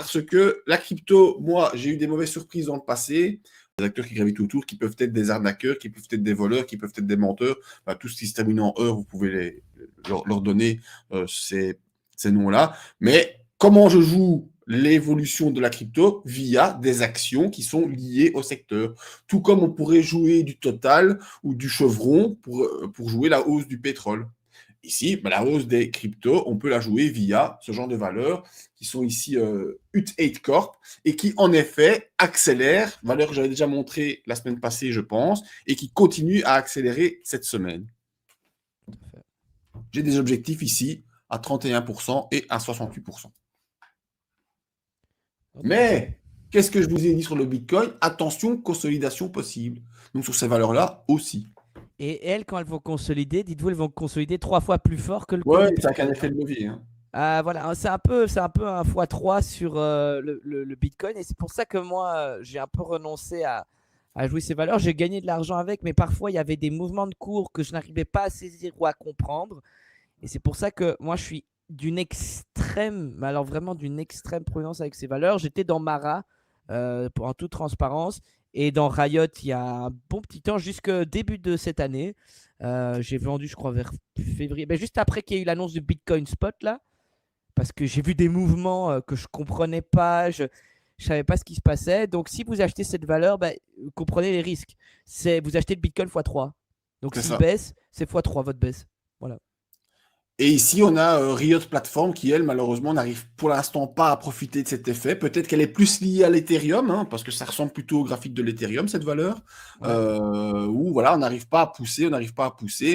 Parce que la crypto, moi, j'ai eu des mauvaises surprises dans le passé. Des acteurs qui gravitent autour, qui peuvent être des arnaqueurs, qui peuvent être des voleurs, qui peuvent être des menteurs. Enfin, tout ce qui se termine en heure, vous pouvez leur donner ces noms-là. Mais comment je joue l'évolution de la crypto via des actions qui sont liées au secteur. Tout comme on pourrait jouer du Total ou du Chevron pour jouer la hausse du pétrole. Ici, la hausse des cryptos, on peut la jouer via ce genre de valeurs qui sont ici UT8 Corp et qui, en effet, accélèrent, valeur que j'avais déjà montrée la semaine passée, je pense, et qui continue à accélérer cette semaine. J'ai des objectifs ici à 31% et à 68%. Mais, qu'est-ce que je vous ai dit sur le Bitcoin? Attention, consolidation possible. Donc, sur ces valeurs-là aussi. Et elles, quand elles vont consolider, dites-vous, elles vont consolider 3 fois plus fort que le cours Ouais, du ça a qu'un Bitcoin. effet de levier. Hein. Voilà, c'est un peu un x3 sur le Bitcoin. Et c'est pour ça que moi, j'ai un peu renoncé à jouer ces valeurs. J'ai gagné de l'argent avec, mais parfois, il y avait des mouvements de cours que je n'arrivais pas à saisir ou à comprendre. Et c'est pour ça que moi, je suis d'une extrême, mais alors vraiment d'une extrême prudence avec ces valeurs. J'étais dans Mara, en toute transparence, et dans Riot il y a un bon petit temps, jusque début de cette année. J'ai vendu, je crois, vers février, juste après qu'il y ait eu l'annonce du Bitcoin Spot, là, parce que j'ai vu des mouvements que je comprenais pas, je savais pas ce qui se passait. Donc, si vous achetez cette valeur, comprenez les risques. Vous achetez le Bitcoin x3. Donc, C'est s'il ça. baisse, c'est x3 votre baisse. Voilà. Et ici, on a Riot Platform qui, elle, malheureusement, n'arrive pour l'instant pas à profiter de cet effet. Peut-être qu'elle est plus liée à l'Ethereum, hein, parce que ça ressemble plutôt au graphique de l'Ethereum, cette valeur. Ouais. Où voilà, on n'arrive pas à pousser,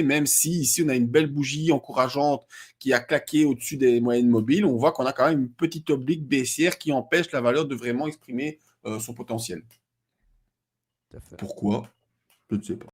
même si ici, on a une belle bougie encourageante qui a claqué au-dessus des moyennes mobiles. On voit qu'on a quand même une petite oblique baissière qui empêche la valeur de vraiment exprimer son potentiel. Tout à fait. Pourquoi? Je ne sais pas.